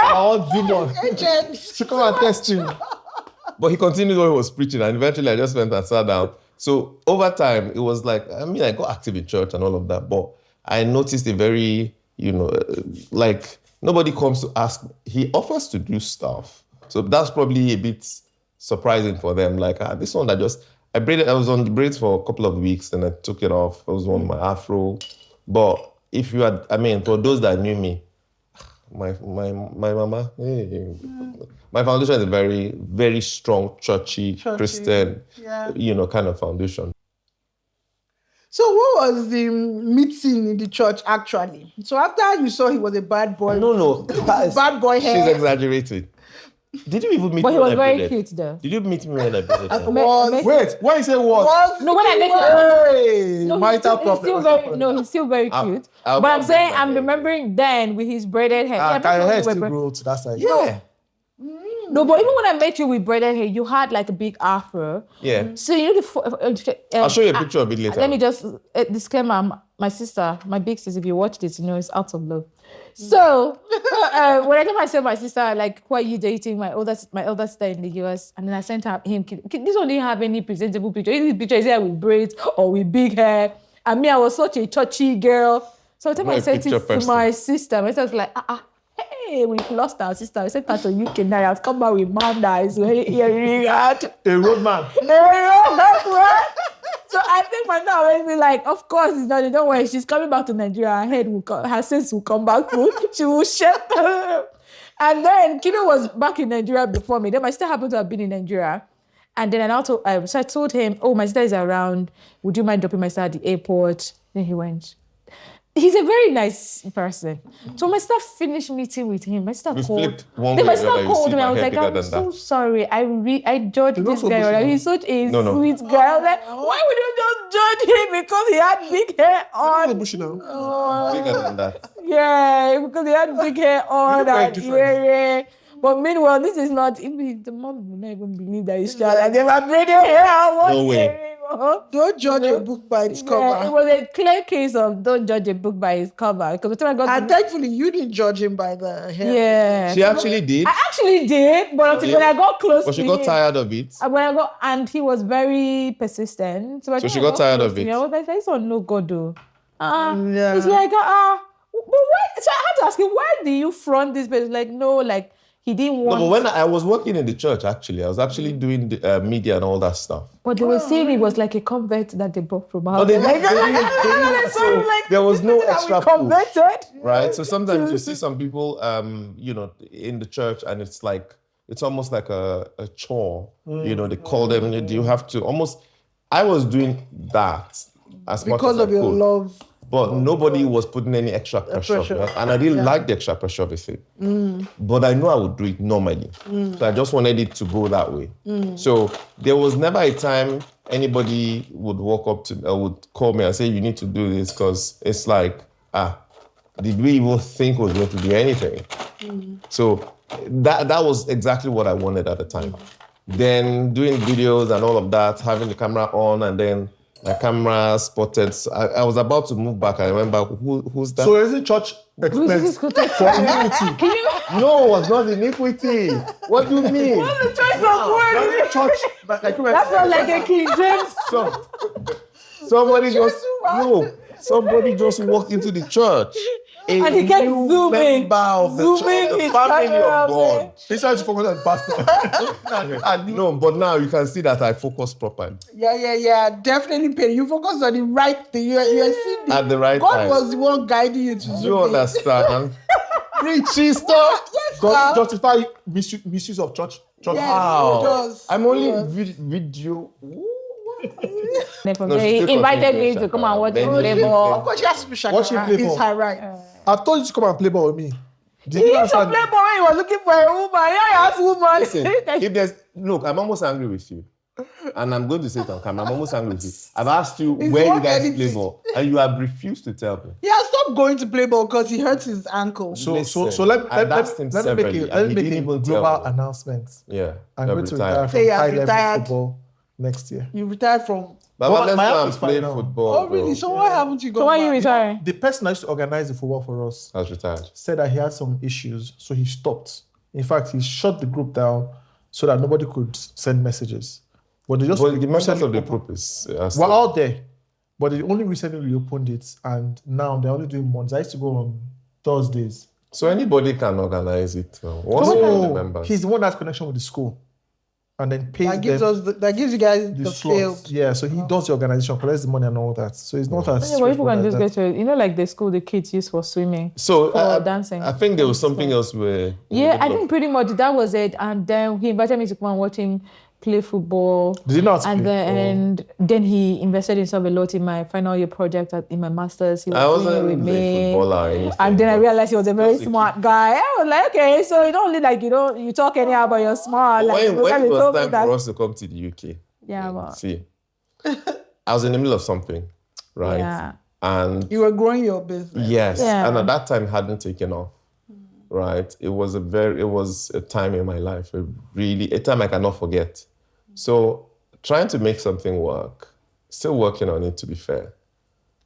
Speaker 4: All demon.
Speaker 1: Agents.
Speaker 4: To come and test you.
Speaker 2: But he continued what he was preaching, and eventually I just went and sat down. So over time, it was like, I got active in church and all of that, but I noticed a very, like, nobody comes to ask. He offers to do stuff. So that's probably a bit surprising for them. Like, this one I was on the braids for a couple of weeks, and I took it off. I was on my afro. But if you had, for those that knew me, my mama, hey, my foundation is a very, very strong churchy. Christian, kind of foundation.
Speaker 1: So what was the meeting in the church actually? So after you saw he was a bad boy.
Speaker 2: No.
Speaker 1: Bad boy hair.
Speaker 2: She's exaggerating. Did you even meet
Speaker 3: But
Speaker 2: me
Speaker 3: he was
Speaker 2: when I
Speaker 3: very
Speaker 2: braided?
Speaker 3: cute though.
Speaker 2: Did you meet me when I braided hair?
Speaker 4: Wait, why you say what?
Speaker 3: No, when I met him,
Speaker 4: Hey,
Speaker 3: no,
Speaker 4: marital
Speaker 3: he's
Speaker 4: problem.
Speaker 3: still very
Speaker 2: I'll-
Speaker 3: cute.
Speaker 2: I'll
Speaker 3: But I'm
Speaker 2: braid
Speaker 3: saying,
Speaker 2: my
Speaker 3: I'm
Speaker 2: hair.
Speaker 3: remembering then with his braided hair.
Speaker 4: Can your
Speaker 3: not
Speaker 4: hair
Speaker 3: when
Speaker 4: still
Speaker 3: you were
Speaker 4: grow to that side?
Speaker 2: Yeah.
Speaker 3: No, but even when I met you with braided hair, you had like a big afro.
Speaker 2: Yeah.
Speaker 3: So you know
Speaker 2: I'll show you a picture of it later.
Speaker 3: Let me just disclaimer: my sister, my big sister, if you watch this, you know it's out of love. So when I told myself, my sister, like, who are you dating? My older sister in the US, and then I sent her him. This one didn't have any presentable picture. Any picture is here with braids or with big hair. And me, I was such a touchy girl. So I told
Speaker 2: Not a
Speaker 3: I sent
Speaker 2: picture
Speaker 3: it to
Speaker 2: person.
Speaker 3: my sister. My sister was like, hey, we've lost our sister. We sent her to UK now. I'll come back with man that is hearing out.
Speaker 4: A roadman.
Speaker 3: So I think my dad always be like, of course, it's not. Don't worry, she's coming back to Nigeria. Her sense will come back. She will shut up. And then Kiddo was back in Nigeria before me. Then my sister happened to have been in Nigeria. And then so I told him, oh, my sister is around. Would you mind dropping my sister at the airport? Then he went. He's a very nice person. So my sister finished meeting with him. My sister
Speaker 2: We
Speaker 3: called.
Speaker 2: flipped one
Speaker 3: Then
Speaker 2: way
Speaker 3: my
Speaker 2: or the other,
Speaker 3: sister
Speaker 2: you
Speaker 3: called
Speaker 2: see
Speaker 3: me. I
Speaker 2: my
Speaker 3: was
Speaker 2: hair
Speaker 3: like,
Speaker 2: bigger
Speaker 3: I'm
Speaker 2: than
Speaker 3: so
Speaker 2: that.
Speaker 3: sorry. I judged this
Speaker 4: so
Speaker 3: guy.
Speaker 4: bushy now.
Speaker 3: He's such a
Speaker 2: No.
Speaker 3: sweet guy. Like, why would you just judge him because he had big hair on?
Speaker 4: Bushy now.
Speaker 2: Bigger than that.
Speaker 3: Yeah, because he had big hair on
Speaker 4: look like
Speaker 3: and
Speaker 4: different.
Speaker 3: earring. But meanwhile, this is not. The mom will not even believe that he's child. And they were braiding hair on one
Speaker 2: No way.
Speaker 3: earring.
Speaker 1: Don't judge a book by its cover.
Speaker 3: Yeah, it was a clear case of don't judge a book by its cover. Because the time I got
Speaker 1: And thankfully, you didn't judge him by the hair.
Speaker 3: yeah.
Speaker 2: She actually did.
Speaker 3: I actually did, but until when I got close
Speaker 2: But
Speaker 3: to
Speaker 2: she got
Speaker 3: him,
Speaker 2: tired of it.
Speaker 3: and he was very persistent. So,
Speaker 2: So she got tired of
Speaker 3: to
Speaker 2: it.
Speaker 3: me, I was like, this one no good though.
Speaker 1: Yeah.
Speaker 3: It's like, but why? So I had to ask him, why do you front this? But like, no, like he didn't
Speaker 2: No,
Speaker 3: want.
Speaker 2: but when I was working in the church, actually, I was actually doing the media and all that stuff.
Speaker 3: But they were saying it was like a convert that they brought from
Speaker 2: But
Speaker 3: out.
Speaker 2: they
Speaker 3: Like,
Speaker 2: didn't, so there was no extra push,
Speaker 3: converted.
Speaker 2: right? So sometimes you see some people, in the church, and it's like it's almost like a chore. They call them. You have to almost. I was doing that as much
Speaker 1: Because
Speaker 2: as
Speaker 1: of
Speaker 2: I
Speaker 1: your
Speaker 2: could.
Speaker 1: love.
Speaker 2: But nobody was putting any extra pressure. And I didn't like the extra pressure of it. But I knew I would do it normally. So I just wanted it to go that way. So there was never a time anybody would walk up to me or would call me and say, you need to do this, because it's like, did we even think we were going to do anything? So that was exactly what I wanted at the time. Then doing videos and all of that, having the camera on, and then my camera spotted. I was about to move back. I remember who's that?
Speaker 4: So is it church expense for iniquity?
Speaker 2: No, it was not iniquity. What do you mean?
Speaker 3: What's the choice of word?
Speaker 4: Church.
Speaker 3: That felt like a King James.
Speaker 2: Somebody just walked into the church.
Speaker 3: And he kept
Speaker 2: new
Speaker 3: zooming.
Speaker 2: member of the church, the
Speaker 3: his
Speaker 2: family
Speaker 3: camera,
Speaker 2: of God.
Speaker 4: He started to focus on the pastor.
Speaker 2: No, but now you can see that I focus properly.
Speaker 1: Yeah. Definitely paid. You focused on the right thing. You are seeing
Speaker 2: At the right
Speaker 1: God
Speaker 2: time.
Speaker 1: was the one guiding you to
Speaker 2: Do
Speaker 1: do
Speaker 2: you
Speaker 1: it.
Speaker 2: understand? Preach, sister.
Speaker 4: God justify misuse of church.
Speaker 1: Yes,
Speaker 2: Wow.
Speaker 1: it does.
Speaker 2: I'm only
Speaker 1: It does.
Speaker 2: video.
Speaker 3: He invited me to come and watch him play ball.
Speaker 1: Of course, she has to be
Speaker 4: Watch him
Speaker 1: shakara.
Speaker 4: play
Speaker 1: It's
Speaker 4: ball.
Speaker 1: her right.
Speaker 4: I've told you to come and play ball with me. Did
Speaker 3: He
Speaker 4: you
Speaker 3: used to
Speaker 4: understand?
Speaker 3: play ball when he was looking for a woman. Yeah, he asked woman.
Speaker 2: Listen, look, I'm almost angry with you. And I'm going to say it on camera. I'm almost angry with you. I've asked you
Speaker 1: It's
Speaker 2: where you
Speaker 1: not
Speaker 2: guys
Speaker 1: anything.
Speaker 2: play ball, and you have refused to tell me.
Speaker 1: He has stopped going to play ball because he hurts his ankle.
Speaker 4: So
Speaker 2: Listen,
Speaker 4: let
Speaker 2: I've
Speaker 4: me
Speaker 2: asked him
Speaker 4: make
Speaker 2: severally,
Speaker 4: a, let
Speaker 2: and
Speaker 4: me
Speaker 2: he
Speaker 4: make
Speaker 2: didn't
Speaker 4: a
Speaker 2: even tell
Speaker 4: global
Speaker 2: me.
Speaker 4: announcement.
Speaker 2: Yeah,
Speaker 4: I'm
Speaker 2: you're
Speaker 4: going to
Speaker 2: retired.
Speaker 4: retire
Speaker 1: Say
Speaker 4: from
Speaker 1: you have
Speaker 4: high level
Speaker 1: retired.
Speaker 4: football next year.
Speaker 1: You retired from.
Speaker 2: Baba,
Speaker 4: Well,
Speaker 2: let's
Speaker 4: my
Speaker 2: go
Speaker 4: app
Speaker 2: and
Speaker 4: is fine
Speaker 2: play
Speaker 4: now.
Speaker 2: football.
Speaker 1: Oh, really?
Speaker 2: bro.
Speaker 1: So why haven't you gone
Speaker 3: So why you
Speaker 1: back?
Speaker 3: retiring?
Speaker 4: The person that used to organize the football for us
Speaker 2: I was retired.
Speaker 4: said that he had some issues, so he stopped. In fact, he shut the group down so that nobody could send messages. But they just
Speaker 2: But the members
Speaker 4: recently
Speaker 2: of the
Speaker 4: opened-
Speaker 2: group is
Speaker 4: were out there, but they only recently reopened it, and now they're only doing months. I used to go on Thursdays.
Speaker 2: so anybody can organize it. What's the members?
Speaker 4: He's the one that's connection with the school, and then pays
Speaker 1: That gives
Speaker 4: them
Speaker 1: that gives you guys
Speaker 4: the
Speaker 1: the
Speaker 4: slots.
Speaker 1: field.
Speaker 4: Yeah, so he does the organization, collects the money and all that. So it's not as
Speaker 3: Yeah, but people can
Speaker 4: straightforward
Speaker 3: just
Speaker 4: as
Speaker 3: get to it. Like the school the kids use for swimming.
Speaker 2: So
Speaker 3: For dancing.
Speaker 2: I think there was something else where.
Speaker 3: Yeah, I think pretty much that was it. And then he invited me to come and watch him play football.
Speaker 4: Did he not
Speaker 3: And
Speaker 4: play?
Speaker 3: then he invested himself a lot in my final year project in my master's. He was
Speaker 2: I
Speaker 3: doing it
Speaker 2: wasn't
Speaker 3: with
Speaker 2: a
Speaker 3: me.
Speaker 2: footballer or anything.
Speaker 3: And then I
Speaker 2: but
Speaker 3: realized he was a very
Speaker 2: just a
Speaker 3: smart
Speaker 2: kid.
Speaker 3: guy. I was like, okay, so you don't only like you talk anyhow, but you're smart.
Speaker 2: But
Speaker 3: Like,
Speaker 2: when it
Speaker 3: he
Speaker 2: was
Speaker 3: told me
Speaker 2: time
Speaker 3: that.
Speaker 2: for us to come to the UK,
Speaker 3: Yeah, but
Speaker 2: see, I was in the middle of something, right?
Speaker 3: yeah.
Speaker 2: And
Speaker 1: You were growing your business.
Speaker 2: yes,
Speaker 3: Yeah.
Speaker 2: and at that time it hadn't taken off, right? It was a time in my life, a time I cannot forget. So trying to make something work, still working on it, to be fair.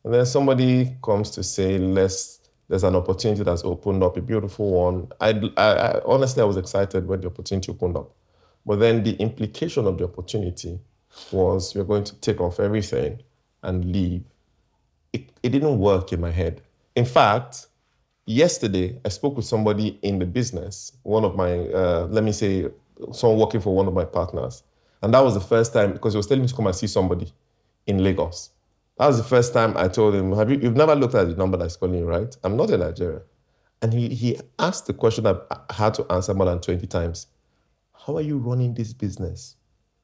Speaker 2: And then somebody comes to say, there's an opportunity that's opened up, a beautiful one. I honestly, I was excited when the opportunity opened up. But then the implication of the opportunity was we're going to take off everything and leave. It didn't work in my head. In fact, yesterday, I spoke with somebody in the business, one of my, someone working for one of my partners. And that was the first time, because he was telling me to come and see somebody in Lagos. That was the first time I told him, you've never looked at the number that's calling you, right? I'm not in Nigeria. And he asked the question I had to answer more than 20 times. How are you running this business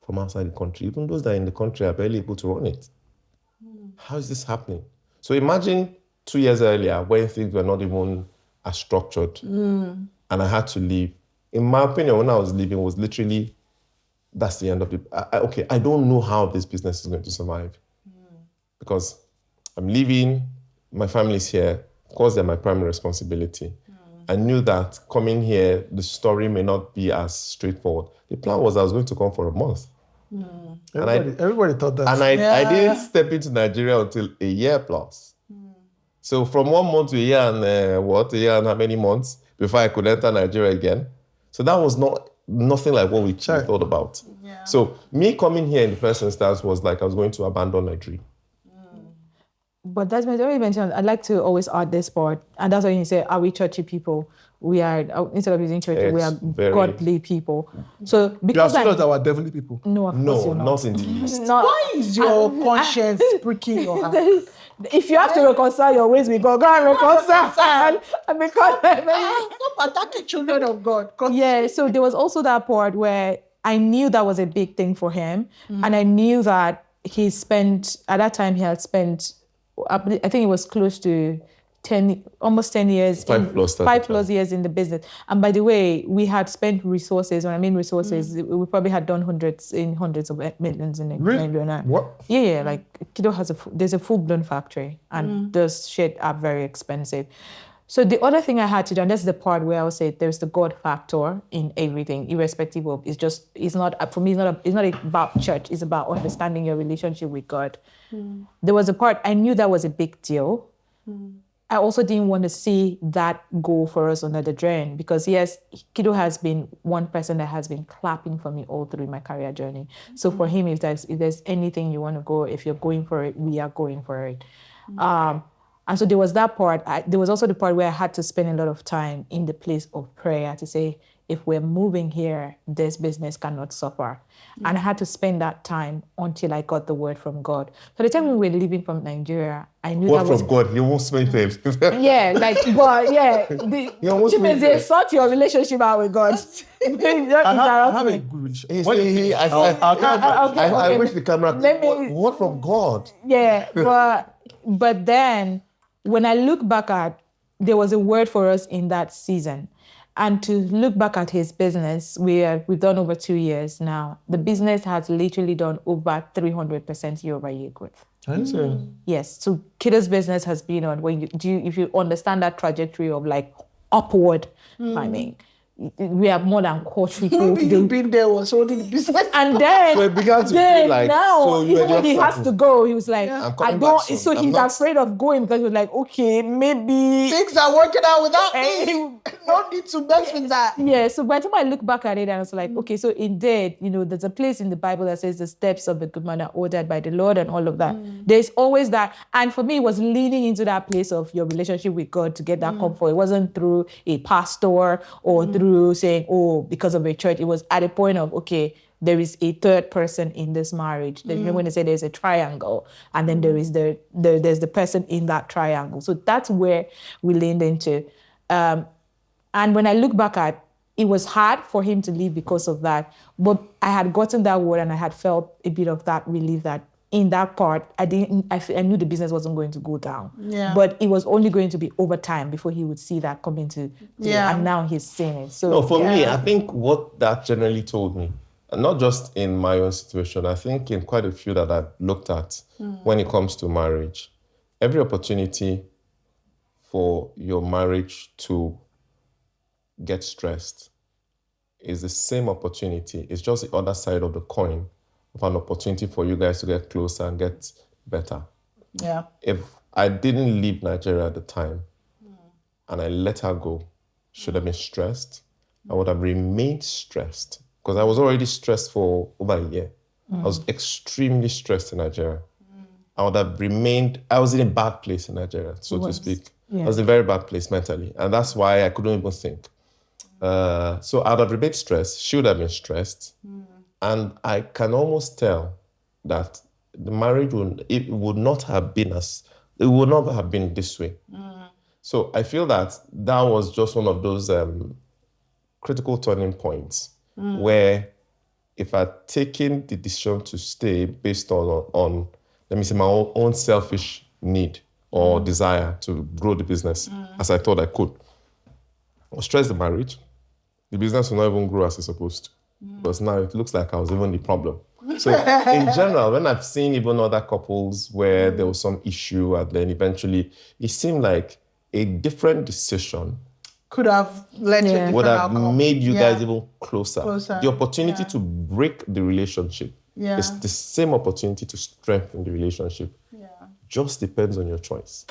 Speaker 2: from outside the country? Even those that are in the country are barely able to run it. How is this happening? So imagine 2 years earlier when things were not even as structured and I had to leave. In my opinion, when I was leaving, it was literally, that's the end of it. I don't know how this business is going to survive because I'm leaving, my family's here. Of course, they're my primary responsibility. I knew that coming here, the story may not be as straightforward. The plan was I was going to come for a month.
Speaker 4: Everybody thought that.
Speaker 2: And I didn't step into Nigeria until a year plus. So from 1 month to a year and a year and how many months before I could enter Nigeria again. So that was nothing like what we thought about.
Speaker 1: Yeah.
Speaker 2: So me coming here in the first instance was like I was going to abandon my dream.
Speaker 3: But that's my already mentioned. I'd like to always add this part, and that's why you say, "Are we churchy people? We are instead of using churchy, we are godly people." So
Speaker 4: You
Speaker 3: because
Speaker 4: have told us that we're devilly people.
Speaker 3: no, of course you're
Speaker 2: not in the least.
Speaker 3: not.
Speaker 1: Why is your conscience pricking your heart?
Speaker 3: If you have to reconcile your ways with God, go and reconcile. Because
Speaker 1: Stop attacking children of God.
Speaker 3: yeah, so there was also that part where I knew that was a big thing for him, and I knew that he had spent. I think it was close to almost 10 years, 5+ years in the business. And by the way, we had spent resources. When I mean resources, we probably had done hundreds of millions in Nigeria.
Speaker 4: What?
Speaker 3: Yeah, like Kiddo there's a full-blown factory, and those shit are very expensive. So the other thing I had to do, and that's the part where I would say there's the God factor in everything, irrespective of, it's not about church, it's about understanding your relationship with God. There was a part, I knew that was a big deal. I also didn't want to see that go for us under the drain because yes, Kiddo has been one person that has been clapping for me all through my career journey. So for him, if there's anything you want to go, if you're going for it, we are going for it. And so there was that part. There was also the part where I had to spend a lot of time in the place of prayer to say, if we're moving here, this business cannot suffer. And I had to spend that time until I got the word from God. So the time we were leaving from Nigeria, I knew
Speaker 2: Word from God, he won't spend time.
Speaker 3: yeah, but yeah, they sort your relationship out with God.
Speaker 4: I have a good relationship.
Speaker 2: I wish the camera word from God.
Speaker 3: Yeah, but then when I look back at, there was a word for us in that season. And to look back at his business, we've done over 2 years now. The business has literally done over 300% year-over-year growth. Yes, so Kiddo's business has been on, if you understand that trajectory of like upward climbing, we have more than quadrupled.
Speaker 1: You've been there was holding the business.
Speaker 3: And then,
Speaker 2: so it began to feel like,
Speaker 3: now,
Speaker 2: so
Speaker 3: even when he has to go, he was like, I don't, so he's afraid of going because he was like, okay, maybe.
Speaker 1: Things are working out without me. No need to mess with that.
Speaker 3: Yeah, so by the time I look back at it, I was like, okay, so indeed, there's a place in the Bible that says the steps of a good man are ordered by the Lord and all of that. There's always that. And for me, it was leaning into that place of your relationship with God to get that comfort. It wasn't through a pastor or through saying, oh, because of a church. It was at a point of, okay, there is a third person in this marriage. You know when they say there's a triangle, and then there's the person in that triangle. So that's where we leaned into. And when I look back at it was hard for him to leave because of that. But I had gotten that word and I had felt a bit of that relief that in that part, I knew the business wasn't going to go down.
Speaker 1: Yeah.
Speaker 3: But it was only going to be over time before he would see that come into play.
Speaker 1: Yeah.
Speaker 3: And now he's seeing it. So
Speaker 2: No, for me, I think what that generally told me, and not just in my own situation, I think in quite a few that I've looked at when it comes to marriage, every opportunity for your marriage to get stressed is the same opportunity. It's just the other side of the coin of an opportunity for you guys to get closer and get better.
Speaker 1: Yeah.
Speaker 2: If I didn't leave Nigeria at the time and I let her go, should have been stressed. I would have remained stressed because I was already stressed for over a year. I was extremely stressed in Nigeria. I would have remained, I was in a bad place in Nigeria, so to speak.
Speaker 3: Yeah.
Speaker 2: I was in a very bad place mentally. And that's why I couldn't even think. So I would have remained stressed, she would have been stressed. And I can almost tell that the marriage would not have been this way. So I feel that was just one of those critical turning points where if I'd taken the decision to stay based on let me say, my own selfish need or desire to grow the business as I thought I could, or stress the marriage, the business will not even grow as it's supposed to. Because now it looks like I was even the problem. So in general, when I've seen even other couples where there was some issue and then eventually it seemed like a different decision
Speaker 1: Could have led to a different
Speaker 2: would have
Speaker 1: outcome.
Speaker 2: made you guys even closer.
Speaker 1: Closer.
Speaker 2: The opportunity to break the relationship is the same opportunity to strengthen the relationship. Just depends on your choice.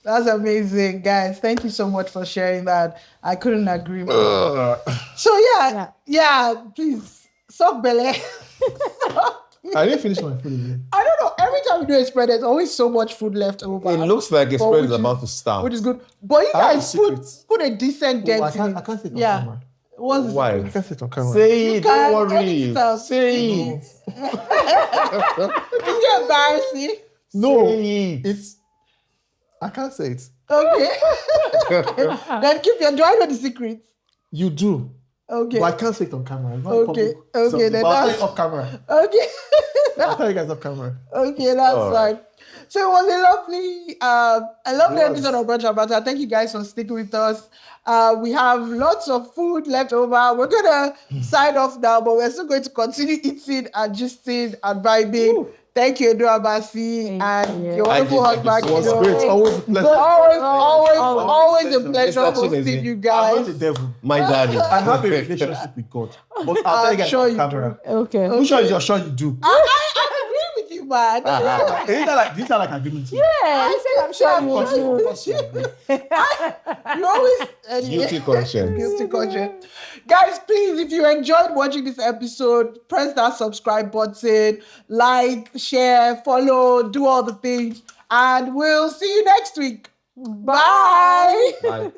Speaker 1: That's amazing, guys. Thank you so much for sharing that. I couldn't agree more. So yeah, please, suck belly.
Speaker 4: I didn't finish my food again.
Speaker 1: I don't know. Every time we do a spread, there's always so much food left over.
Speaker 2: It looks like a
Speaker 1: But
Speaker 2: spread
Speaker 1: which
Speaker 2: is about to start.
Speaker 1: Which is good. But you
Speaker 4: I have
Speaker 1: guys
Speaker 4: a secret.
Speaker 1: put a decent dent
Speaker 4: I
Speaker 1: in it.
Speaker 4: can't say it on camera.
Speaker 1: What's the
Speaker 2: Why?
Speaker 4: I can't say it on camera.
Speaker 2: Say it,
Speaker 1: can
Speaker 2: don't worry.
Speaker 1: edit stuff.
Speaker 2: Say it.
Speaker 1: Is it embarrassing?
Speaker 4: No,
Speaker 2: Say it.
Speaker 4: it's. I can't say it.
Speaker 1: Okay. Then keep your. Do I know the secret?
Speaker 4: You do.
Speaker 1: Okay.
Speaker 4: But I can't say it on camera. It's not
Speaker 1: Okay.
Speaker 4: public.
Speaker 1: Okay,
Speaker 4: So,
Speaker 1: then
Speaker 4: but I'll tell
Speaker 1: that's-
Speaker 4: you off camera.
Speaker 1: Okay.
Speaker 4: I'll tell you guys off camera.
Speaker 1: Okay, that's
Speaker 2: All
Speaker 1: fine.
Speaker 2: right.
Speaker 1: So it was a lovely
Speaker 4: It was.
Speaker 1: episode of Brunch and Banter. Thank you guys for sticking with us. We have lots of food left over. We're gonna sign off now, but we're still going to continue eating and gisting and vibing. Thank you, Eduabasi, and
Speaker 3: you.
Speaker 1: your wonderful
Speaker 2: Thank you.
Speaker 1: husband.
Speaker 2: It was
Speaker 1: Kiddo.
Speaker 4: Great. Always a pleasure.
Speaker 1: Always a pleasure
Speaker 2: Mr.
Speaker 1: hosting
Speaker 2: Chineze.
Speaker 1: you
Speaker 4: I'm
Speaker 1: guys.
Speaker 4: not the devil.
Speaker 2: My daddy.
Speaker 4: I have a relationship with God. But I'll tell you guys
Speaker 1: sure
Speaker 4: off
Speaker 1: you
Speaker 4: camera.
Speaker 3: Okay.
Speaker 4: Who sure is your sure you do?
Speaker 1: I agree with you, man.
Speaker 4: These are like agreements.
Speaker 3: Yeah, he said I'm sure you will.
Speaker 1: You always
Speaker 2: Guilty conscience.
Speaker 1: Guilty conscience. Guys, please, if you enjoyed watching this episode, press that subscribe button, like, share, follow, do all the things, and we'll see you next week. Bye.
Speaker 2: Bye.